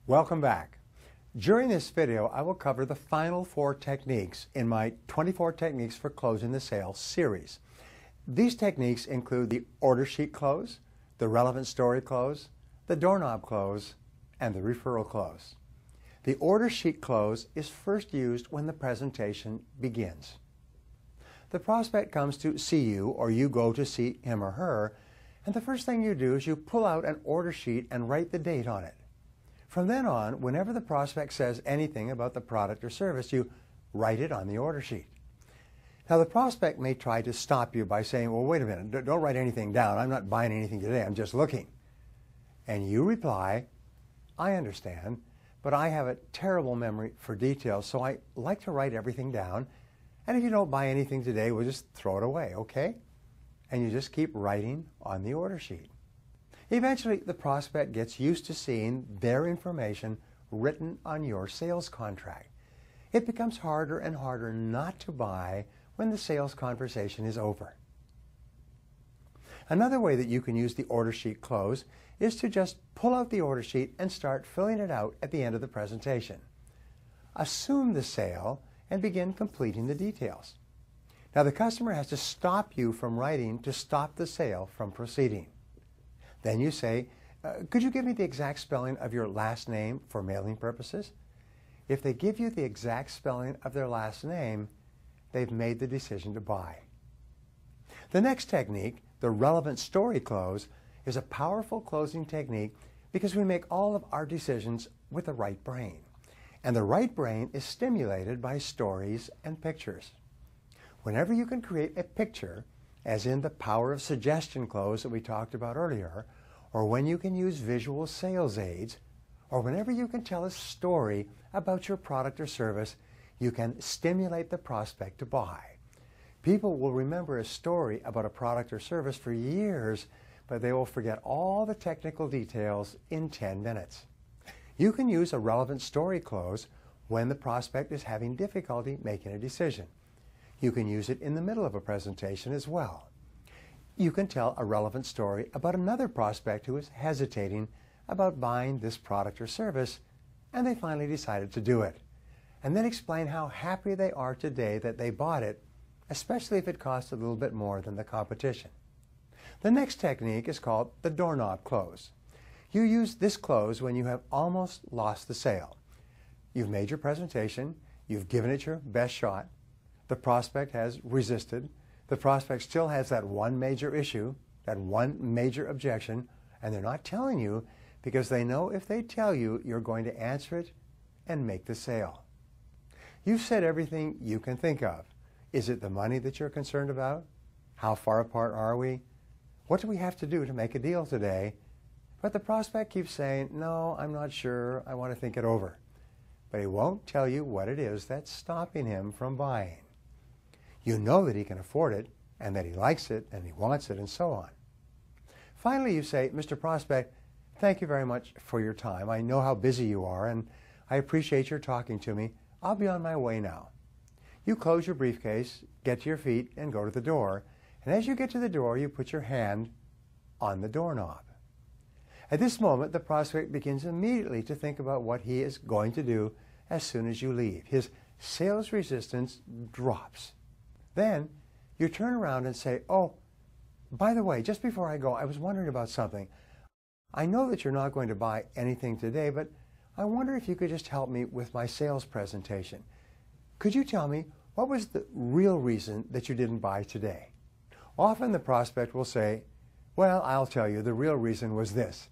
Welcome back. During this video, I will cover the final 4 techniques in my 24 Techniques for Closing the Sale series. These techniques include the order sheet close, the relevant story close, the doorknob close, and the referral close. The order sheet close is first used when the presentation begins. The prospect comes to see you, or you go to see him or her, and the first thing you do is you pull out an order sheet and write the date on it. From then on, whenever the prospect says anything about the product or service, you write it on the order sheet. Now, the prospect may try to stop you by saying, well, wait a minute, don't write anything down. I'm not buying anything today. I'm just looking. And you reply, I understand, but I have a terrible memory for details, so I like to write everything down. And if you don't buy anything today, we'll just throw it away, okay? And you just keep writing on the order sheet. Eventually, the prospect gets used to seeing their information written on your sales contract. It becomes harder and harder not to buy when the sales conversation is over. Another way that you can use the order sheet close is to just pull out the order sheet and start filling it out at the end of the presentation. Assume the sale and begin completing the details. Now, the customer has to stop you from writing to stop the sale from proceeding. Then you say, could you give me the exact spelling of your last name for mailing purposes? If they give you the exact spelling of their last name, they've made the decision to buy. The next technique, the relevant story close, is a powerful closing technique because we make all of our decisions with the right brain. And the right brain is stimulated by stories and pictures. Whenever you can create a picture, as in the power of suggestion close that we talked about earlier, or when you can use visual sales aids, or whenever you can tell a story about your product or service, you can stimulate the prospect to buy. People will remember a story about a product or service for years, but they will forget all the technical details in 10 minutes. You can use a relevant story close when the prospect is having difficulty making a decision. You can use it in the middle of a presentation as well. You can tell a relevant story about another prospect who is hesitating about buying this product or service, and they finally decided to do it. And then explain how happy they are today that they bought it, especially if it costs a little bit more than the competition. The next technique is called the doorknob close. You use this close when you have almost lost the sale. You've made your presentation, you've given it your best shot, the prospect has resisted, the prospect still has that one major issue, that one major objection, and they're not telling you because they know if they tell you, you're going to answer it and make the sale. You've said everything you can think of. Is it the money that you're concerned about? How far apart are we? What do we have to do to make a deal today? But the prospect keeps saying, no, I'm not sure, I want to think it over. But he won't tell you what it is that's stopping him from buying. You know that he can afford it, and that he likes it, and he wants it, and so on. Finally, you say, Mr. Prospect, thank you very much for your time. I know how busy you are, and I appreciate your talking to me. I'll be on my way now. You close your briefcase, get to your feet, and go to the door. And as you get to the door, you put your hand on the doorknob. At this moment, the prospect begins immediately to think about what he is going to do as soon as you leave. His sales resistance drops. Then you turn around and say, oh, by the way, just before I go, I was wondering about something. I know that you're not going to buy anything today, but I wonder if you could just help me with my sales presentation. Could you tell me what was the real reason that you didn't buy today? Often the prospect will say, well, I'll tell you, the real reason was this.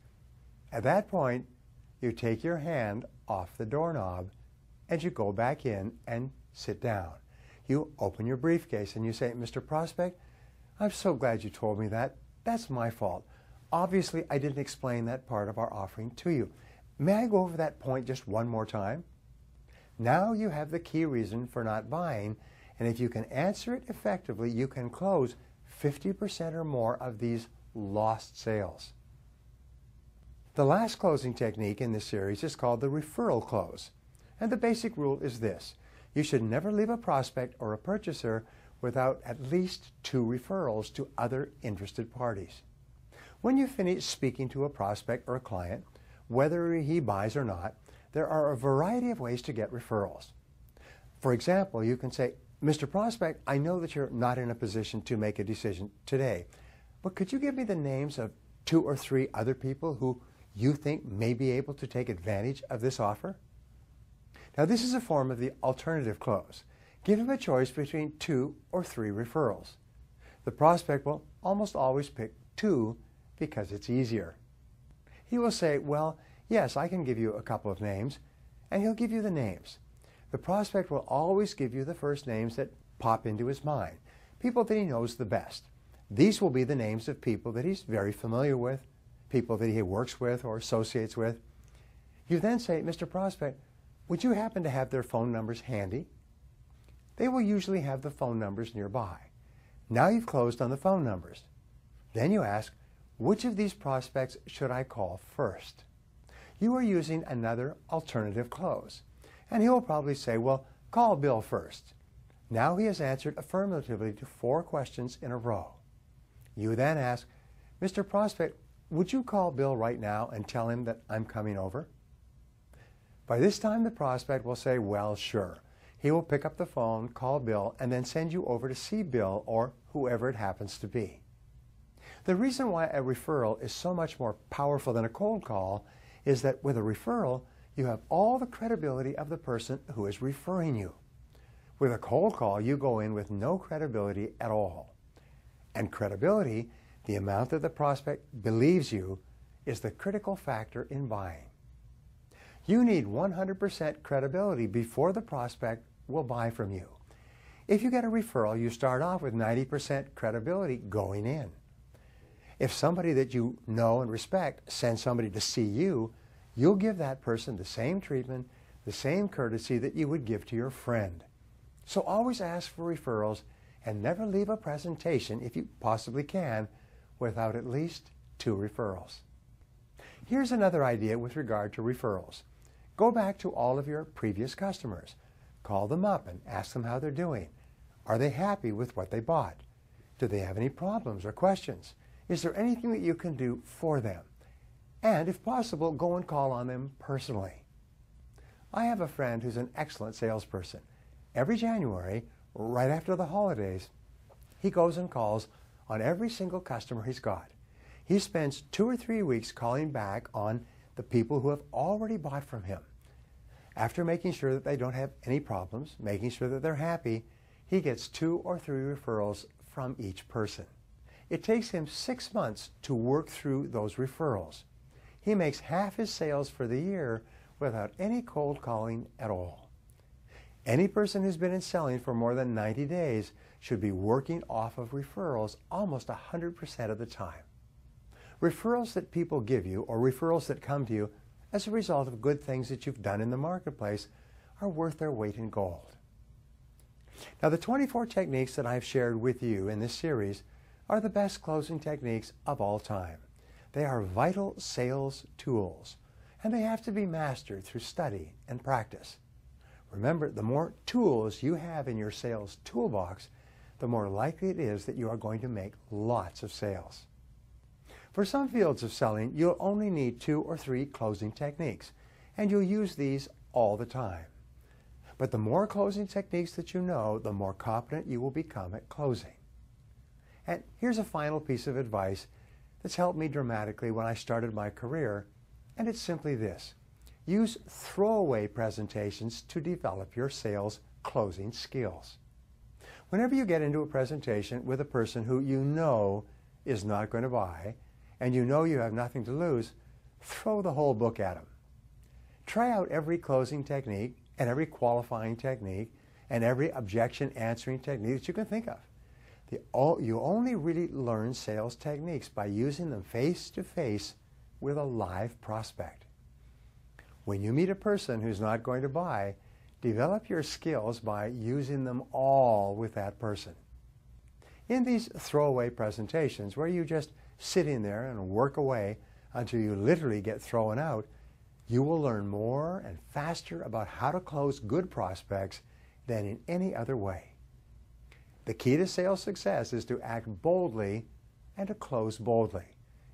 At that point, you take your hand off the doorknob and you go back in and sit down. You open your briefcase and you say, Mr. Prospect, I'm so glad you told me that. That's my fault. Obviously, I didn't explain that part of our offering to you. May I go over that point just one more time? Now you have the key reason for not buying, and if you can answer it effectively, you can close 50% or more of these lost sales. The last closing technique in this series is called the referral close. And the basic rule is this. You should never leave a prospect or a purchaser without at least 2 referrals to other interested parties. When you finish speaking to a prospect or a client, whether he buys or not, there are a variety of ways to get referrals. For example, you can say, Mr. Prospect, I know that you're not in a position to make a decision today, but could you give me the names of 2 or 3 other people who you think may be able to take advantage of this offer? Now, this is a form of the alternative close. Give him a choice between 2 or 3 referrals. The prospect will almost always pick 2 because it's easier. He will say, well, yes, I can give you a couple of names, and he'll give you the names. The prospect will always give you the first names that pop into his mind, people that he knows the best. These will be the names of people that he's very familiar with, people that he works with or associates with. You then say, Mr. Prospect, would you happen to have their phone numbers handy? They will usually have the phone numbers nearby. Now you've closed on the phone numbers. Then you ask, which of these prospects should I call first? You are using another alternative close. And he will probably say, well, call Bill first. Now he has answered affirmatively to 4 questions in a row. You then ask, Mr. Prospect, would you call Bill right now and tell him that I'm coming over? By this time, the prospect will say, well, sure. He will pick up the phone, call Bill, and then send you over to see Bill or whoever it happens to be. The reason why a referral is so much more powerful than a cold call is that with a referral, you have all the credibility of the person who is referring you. With a cold call, you go in with no credibility at all. And credibility, the amount that the prospect believes you, is the critical factor in buying. You need 100% credibility before the prospect will buy from you. If you get a referral, you start off with 90% credibility going in. If somebody that you know and respect sends somebody to see you, you'll give that person the same treatment, the same courtesy that you would give to your friend. So always ask for referrals and never leave a presentation, if you possibly can, without at least 2 referrals. Here's another idea with regard to referrals. Go back to all of your previous customers. Call them up and ask them how they're doing. Are they happy with what they bought? Do they have any problems or questions? Is there anything that you can do for them? And if possible, go and call on them personally. I have a friend who's an excellent salesperson. Every January, right after the holidays, he goes and calls on every single customer he's got. He spends 2 or 3 weeks calling back on the people who have already bought from him. After making sure that they don't have any problems, making sure that they're happy, he gets 2 or 3 referrals from each person. It takes him 6 months to work through those referrals. He makes half his sales for the year without any cold calling at all. Any person who's been in selling for more than 90 days should be working off of referrals almost 100% of the time. Referrals that people give you or referrals that come to you as a result of good things that you've done in the marketplace are worth their weight in gold. Now, the 24 techniques that I've shared with you in this series are the best closing techniques of all time. They are vital sales tools, and they have to be mastered through study and practice. Remember, the more tools you have in your sales toolbox, the more likely it is that you are going to make lots of sales. For some fields of selling, you'll only need 2 or 3 closing techniques, and you'll use these all the time. But the more closing techniques that you know, the more competent you will become at closing. And here's a final piece of advice that's helped me dramatically when I started my career, and it's simply this. Use throwaway presentations to develop your sales closing skills. Whenever you get into a presentation with a person who you know is not going to buy, and you know you have nothing to lose, throw the whole book at them. Try out every closing technique and every qualifying technique and every objection answering technique that you can think of. You only really learn sales techniques by using them face to face with a live prospect. When you meet a person who's not going to buy, develop your skills by using them all with that person. In these throwaway presentations where you just sit in there and work away until you literally get thrown out, you will learn more and faster about how to close good prospects than in any other way. The key to sales success is to act boldly and to close boldly.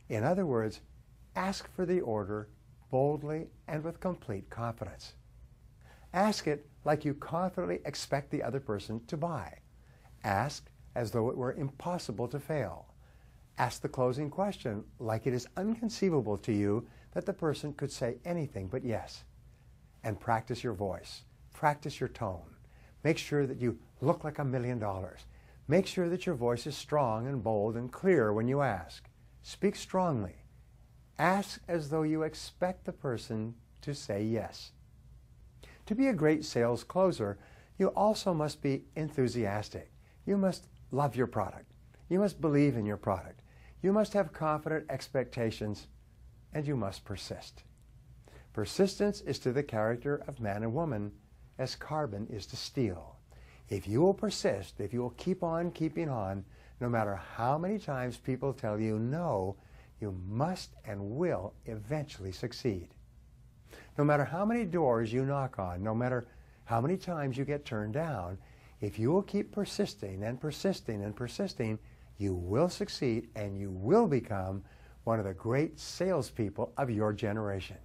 In other words, ask for the order boldly and with complete confidence. Ask it like you confidently expect the other person to buy. Ask as though it were impossible to fail. Ask the closing question like it is inconceivable to you that the person could say anything but yes. And practice your voice. Practice your tone. Make sure that you look like $1 million. Make sure that your voice is strong and bold and clear when you ask. Speak strongly. Ask as though you expect the person to say yes. To be a great sales closer, you also must be enthusiastic. You must love your product. You must believe in your product. You must have confident expectations, and you must persist. Persistence is to the character of man and woman as carbon is to steel. If you will persist, if you will keep on keeping on, no matter how many times people tell you no, you must and will eventually succeed. No matter how many doors you knock on, no matter how many times you get turned down, if you will keep persisting and persisting and persisting, you will succeed and you will become one of the great salespeople of your generation.